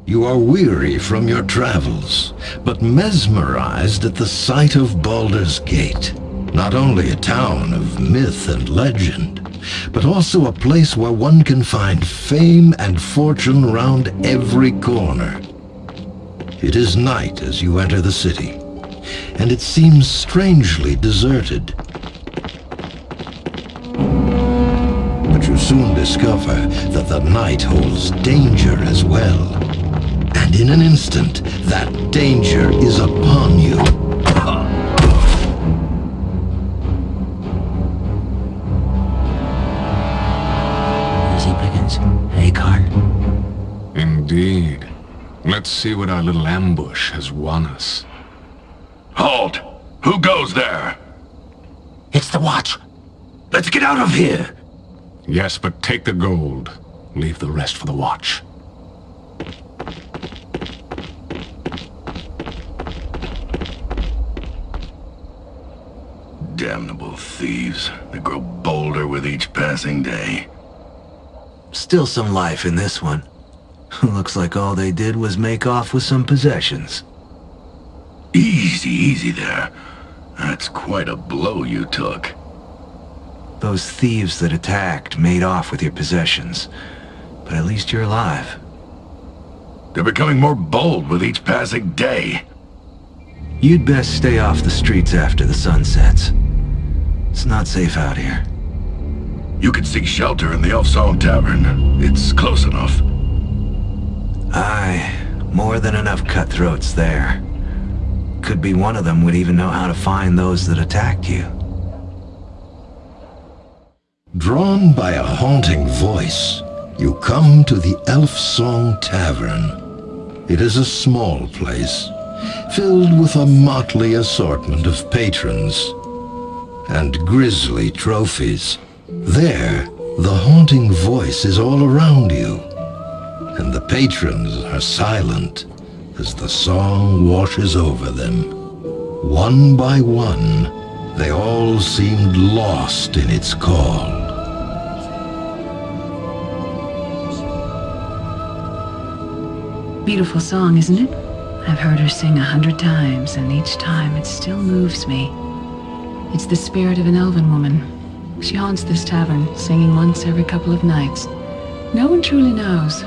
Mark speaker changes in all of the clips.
Speaker 1: You are weary from your travels, but mesmerized at the sight of Baldur's Gate. Not only a town of myth and legend, but also a place where one can find fame and fortune round every corner. It is night as you enter the city, and it seems strangely deserted. But you soon discover that the night holds danger as well. And in an instant, that danger is upon you.
Speaker 2: Easy pickings, hey, Car?
Speaker 3: Indeed. Let's see what our little ambush has won us.
Speaker 4: Halt! Who goes there?
Speaker 2: It's the Watch.
Speaker 4: Let's get out of here!
Speaker 3: Yes, but take the gold. Leave the rest for the Watch.
Speaker 4: Damnable thieves. They grow bolder with each passing day.
Speaker 5: Still some life in this one. Looks like all they did was make off with some possessions.
Speaker 4: Easy, easy there. That's quite a blow you took.
Speaker 5: Those thieves that attacked made off with your possessions. But at least you're alive.
Speaker 4: They're becoming more bold with each passing day.
Speaker 5: You'd best stay off the streets after the sun sets. It's not safe out here.
Speaker 4: You could seek shelter in the Elfsong Tavern. It's close enough.
Speaker 5: Aye, more than enough cutthroats there. Could be one of them would even know how to find those that attacked you.
Speaker 1: Drawn by a haunting voice, you come to the Elfsong Tavern. It is a small place, filled with a motley assortment of patrons and grisly trophies. There, the haunting voice is all around you, and the patrons are silent as the song washes over them. One by one, they all seemed lost in its call.
Speaker 6: Beautiful song, isn't it? I've heard her sing 100 times, and each time it still moves me. It's the spirit of an elven woman. She haunts this tavern, singing once every couple of nights. No one truly knows.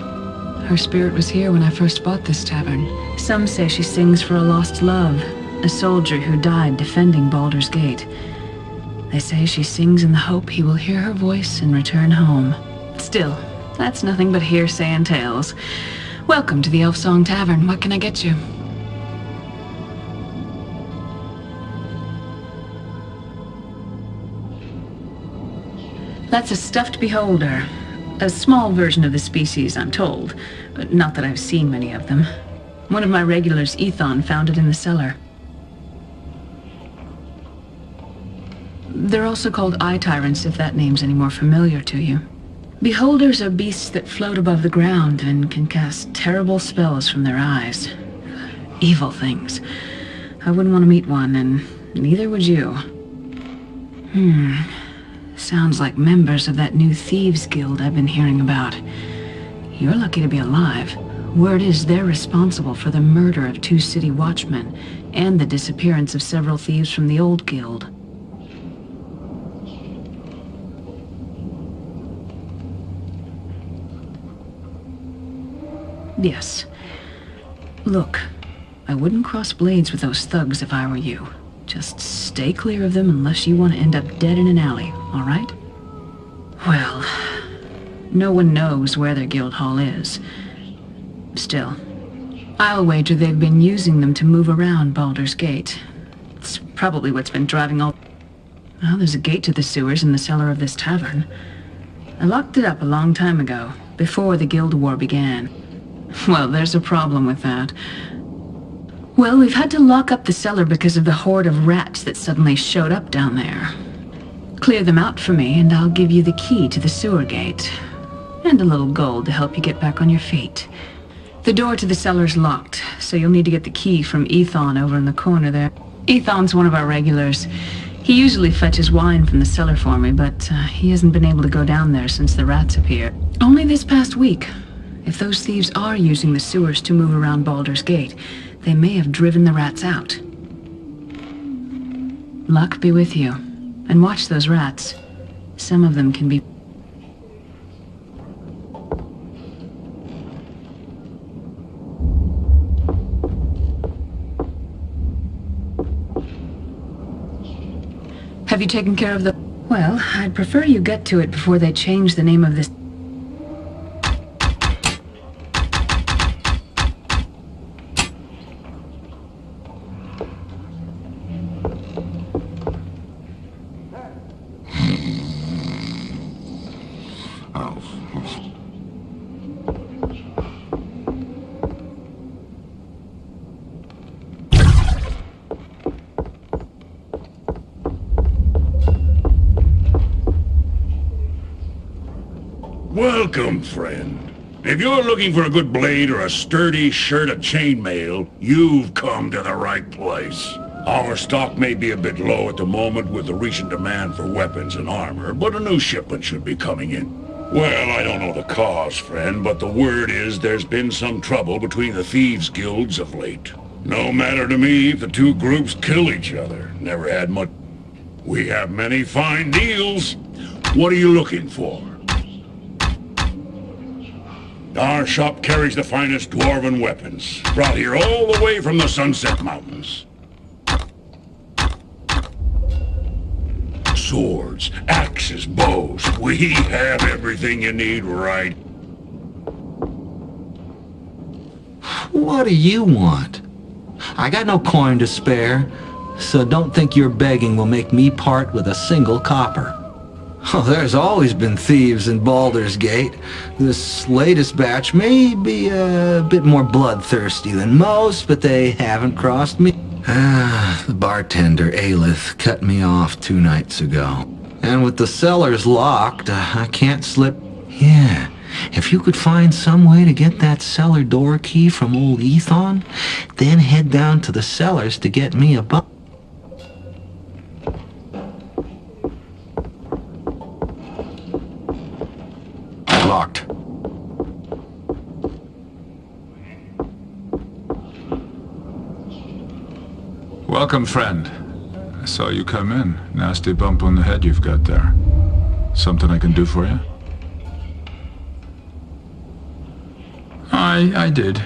Speaker 6: Her spirit was here when I first bought this tavern. Some say she sings for a lost love, a soldier who died defending Baldur's Gate. They say she sings in the hope he will hear her voice and return home. Still, that's nothing but hearsay and tales. Welcome to the Elfsong Tavern. What can I get you? That's a stuffed beholder. A small version of the species, I'm told. But not that I've seen many of them. One of my regulars, Ethon, found it in the cellar. They're also called eye tyrants, if that name's any more familiar to you. Beholders are beasts that float above the ground and can cast terrible spells from their eyes. Evil things. I wouldn't want to meet one, and neither would you. Sounds like members of that new thieves guild I've been hearing about. You're lucky to be alive. Word is they're responsible for the murder of 2 city watchmen and the disappearance of several thieves from the old guild. Yes. Look, I wouldn't cross blades with those thugs if I were you. Just stay clear of them unless you want to end up dead in an alley, all right? Well, no one knows where their guild hall is. Still, I'll wager they've been using them to move around Baldur's Gate. It's probably what's been driving all... Well, there's a gate to the sewers in the cellar of this tavern. I locked it up a long time ago, before the Guild War began. Well, there's a problem with that. Well, we've had to lock up the cellar because of the horde of rats that suddenly showed up down there. Clear them out for me, and I'll give you the key to the sewer gate. And a little gold to help you get back on your feet. The door to the cellar's locked, so you'll need to get the key from Ethon over in the corner there. Ethon's one of our regulars. He usually fetches wine from the cellar for me, but he hasn't been able to go down there since the rats appeared. Only this past week. If those thieves are using the sewers to move around Baldur's Gate, they may have driven the rats out. Luck be with you. And watch those rats. Some of them can be... Have you taken care of the... Well, I'd prefer you get to it before they change the name of this...
Speaker 4: Welcome, friend. If you're looking for a good blade or a sturdy shirt of chainmail, you've come to the right place. Our stock may be a bit low at the moment with the recent demand for weapons and armor, but a new shipment should be coming in. Well, I don't know the cause, friend, but the word is there's been some trouble between the thieves' guilds of late. No matter to me if the two groups kill each other. Never had much... We have many fine deals. What are you looking for? Our shop carries the finest dwarven weapons, brought here all the way from the Sunset Mountains. Swords, axes, bows. We have everything you need, right?
Speaker 5: What do you want? I got no coin to spare, so don't think your begging will make me part with a single copper. Oh, there's always been thieves in Baldur's Gate. This latest batch may be a bit more bloodthirsty than most, but they haven't crossed me. The bartender, Aelith, cut me off 2 nights ago. And with the cellars locked, I can't slip... Yeah, if you could find some way to get that cellar door key from old Ethon, then head down to the cellars to get me a buck.
Speaker 3: Locked. Welcome, friend. I saw you come in. Nasty bump on the head you've got there. Something I can do for you? I did.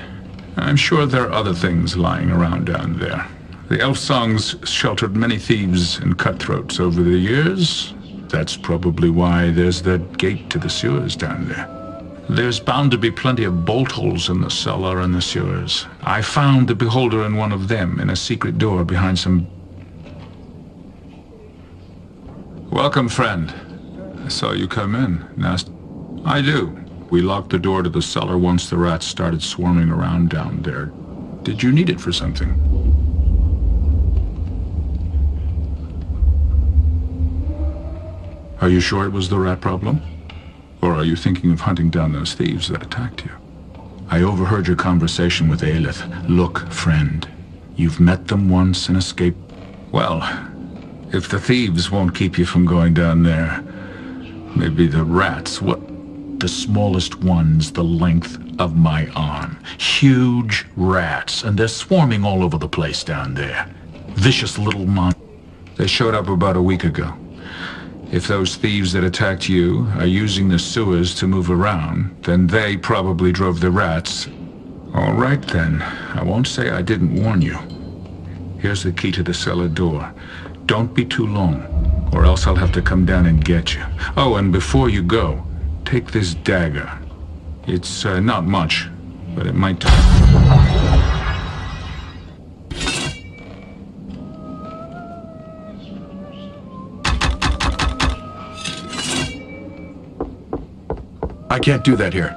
Speaker 3: I'm sure there are other things lying around down there. The Elf Songs sheltered many thieves and cutthroats over the years. That's probably why there's that gate to the sewers down there. There's bound to be plenty of bolt holes in the cellar and the sewers. I found the beholder in one of them in a secret door behind some... Welcome, friend. I saw you come in. I do. We locked the door to the cellar once the rats started swarming around down there. Did you need it for something? Are you sure it was the rat problem? Or are you thinking of hunting down those thieves that attacked you? I overheard your conversation with Aelith. Look, friend, you've met them once and escaped. Well, if the thieves won't keep you from going down there, maybe the rats, the smallest ones the length of my arm. Huge rats, and they're swarming all over the place down there. Vicious little They showed up about a week ago. If those thieves that attacked you are using the sewers to move around, then they probably drove the rats. All right then, I won't say I didn't warn you. Here's the key to the cellar door. Don't be too long, or else I'll have to come down and get you. Oh, and before you go, take this dagger. It's not much, but it might... I can't do that here.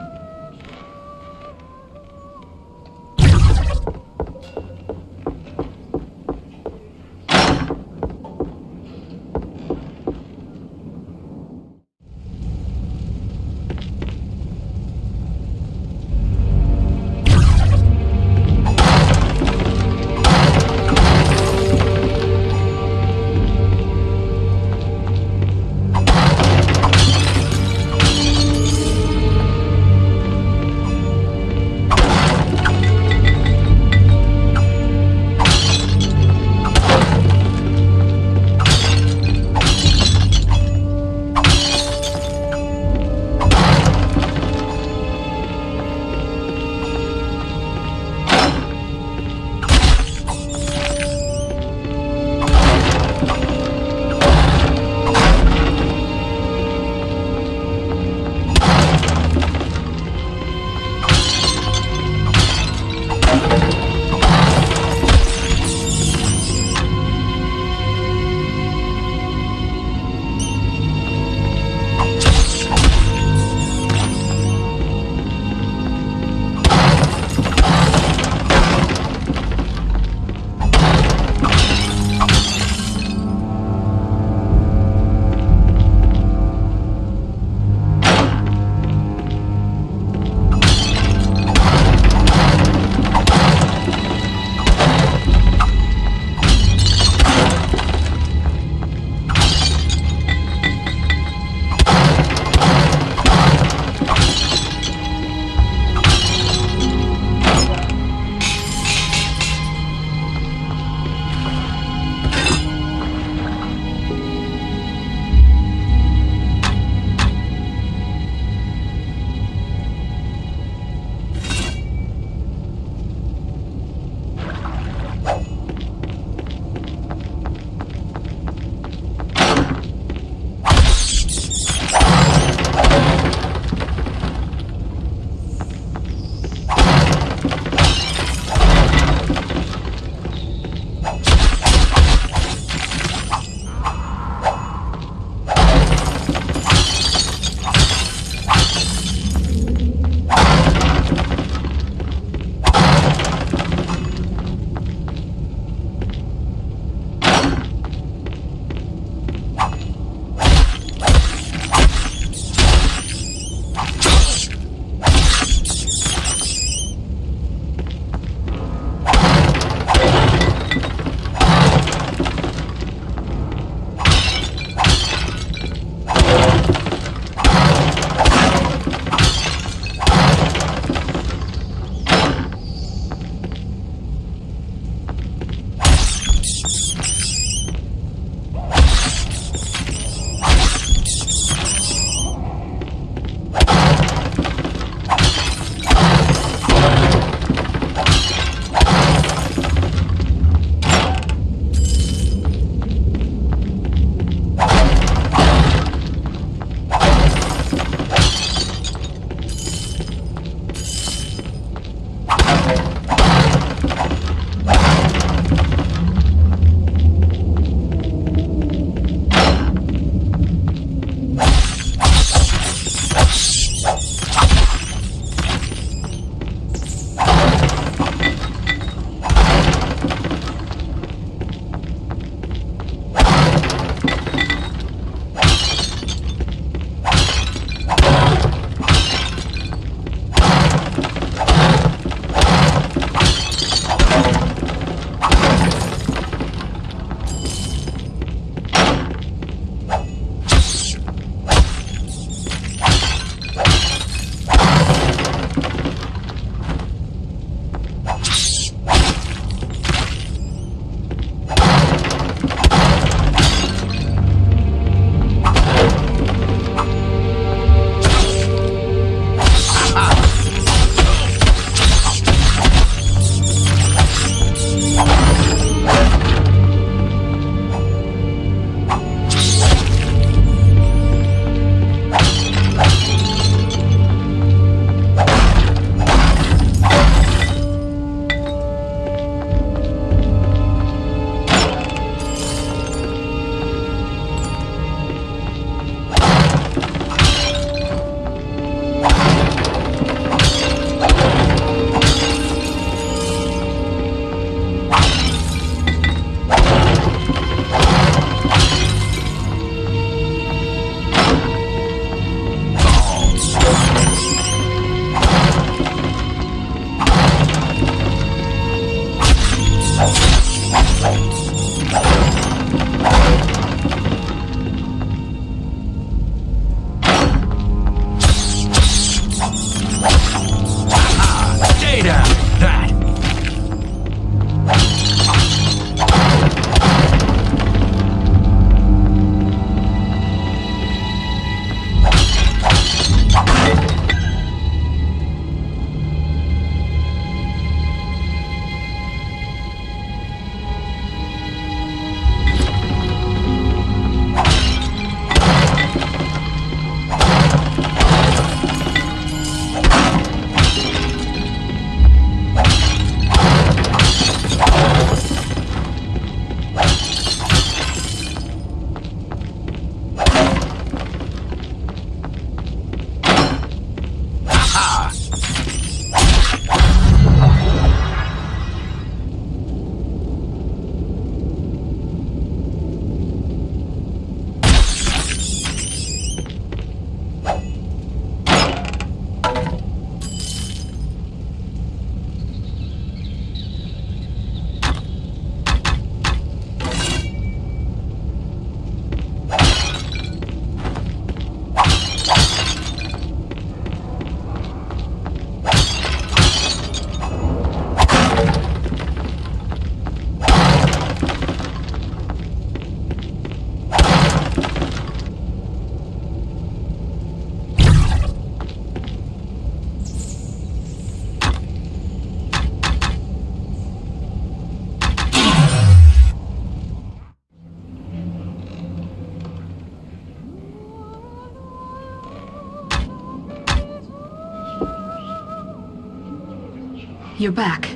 Speaker 6: You're back.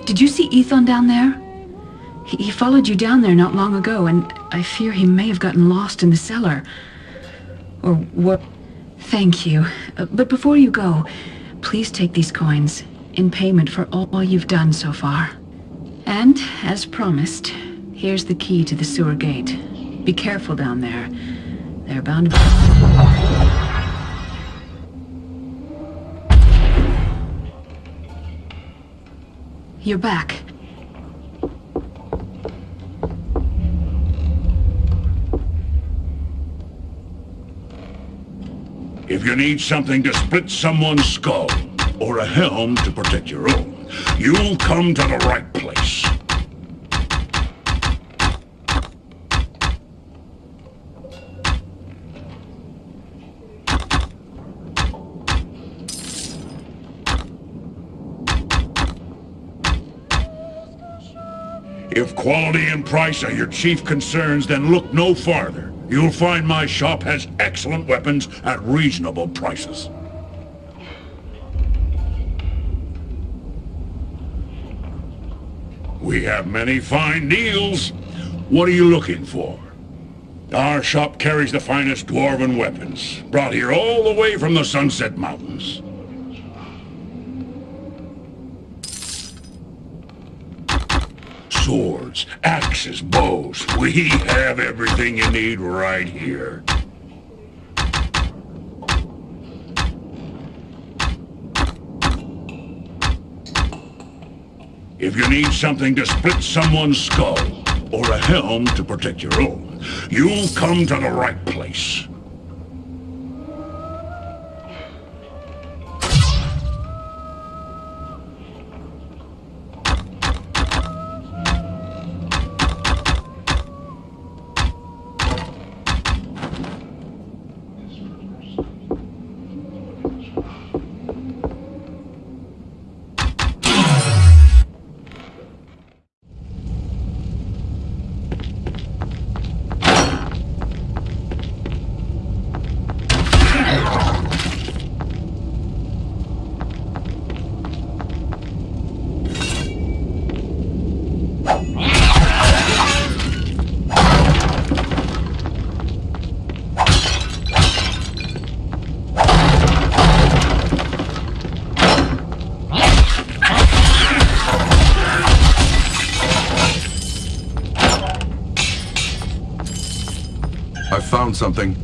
Speaker 6: Did you see Ethon down there? He followed you down there not long ago, and I fear he may have gotten lost in the cellar. Or what? Thank you. But before you go, please take these coins in payment for all you've done so far. And, as promised, here's the key to the sewer gate. Be careful down there. They're bound to... You're back.
Speaker 4: If you need something to split someone's skull, or a helm to protect your own, you'll come to the right place. If quality and price are your chief concerns, then look no farther. You'll find my shop has excellent weapons at reasonable prices. We have many fine deals. What are you looking for? Our shop carries the finest dwarven weapons, brought here all the way from the Sunset Mountains. Swords, axes, bows. We have everything you need right here. If you need something to split someone's skull, or a helm to protect your own, you'll come to the right place.
Speaker 7: I found something.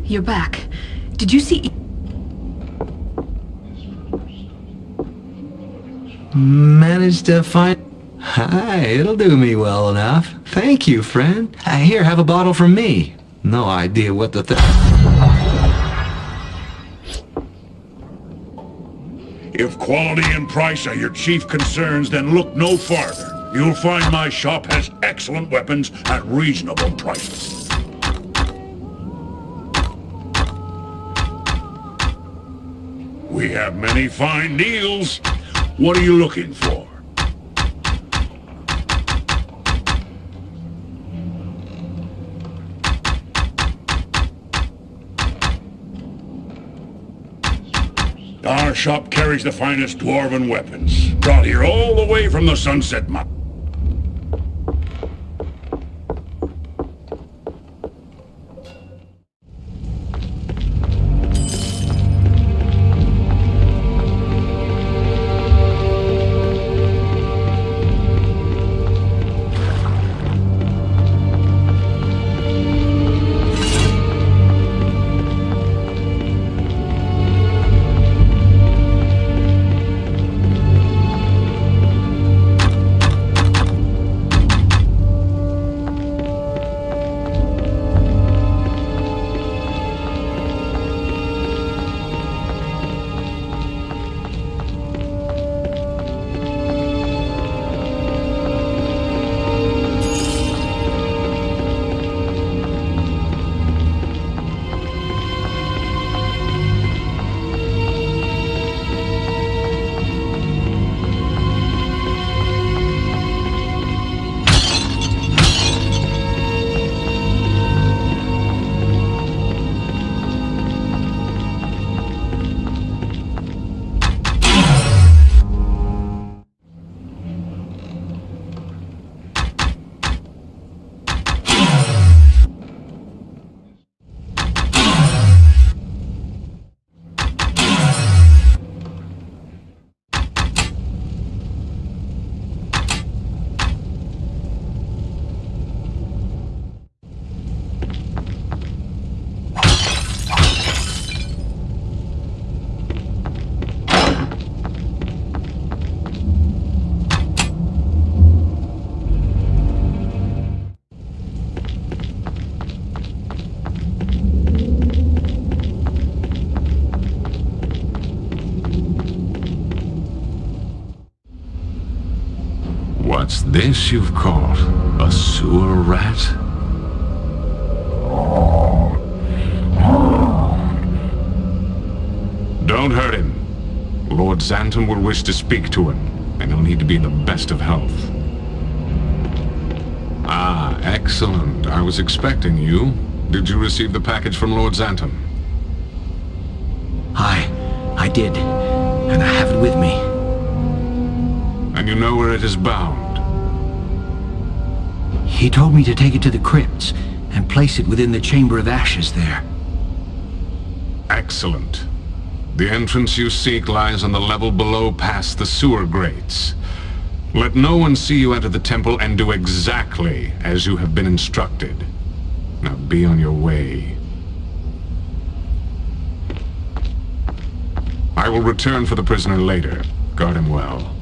Speaker 6: You're back. Did you see...
Speaker 5: Managed to find... Hi, it'll do me well enough. Thank you, friend. Here, have a bottle from me. No idea what the
Speaker 4: If quality and price are your chief concerns, then look no farther. You'll find my shop has excellent weapons at reasonable prices. We have many fine deals. What are you looking for? Our shop carries the finest dwarven weapons, brought here all the way from the Sunset Mountain.
Speaker 3: What's this you've caught? A sewer rat? Don't hurt him. Lord Xanton will wish to speak to him, and he'll need to be in the best of health. Ah, excellent. I was expecting you. Did you receive the package from Lord Xanton?
Speaker 2: I did. And I have it with me.
Speaker 3: And you know where it is bound?
Speaker 2: He told me to take it to the crypts and place it within the Chamber of Ashes there.
Speaker 3: Excellent. The entrance you seek lies on the level below past the sewer grates. Let no one see you enter the temple and do exactly as you have been instructed. Now be on your way. I will return for the prisoner later. Guard him well.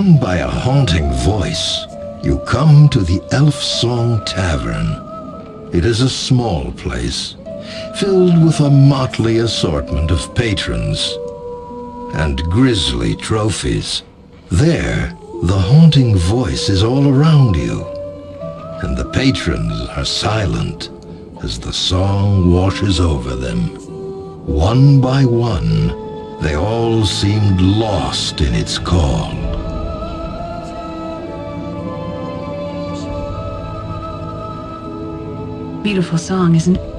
Speaker 1: Drawn by a haunting voice, you come to the Elf Song Tavern. It is a small place, filled with a motley assortment of patrons and grisly trophies. There, the haunting voice is all around you, and the patrons are silent as the song washes over them. One by one, they all seemed lost in its call.
Speaker 6: Beautiful song, isn't it?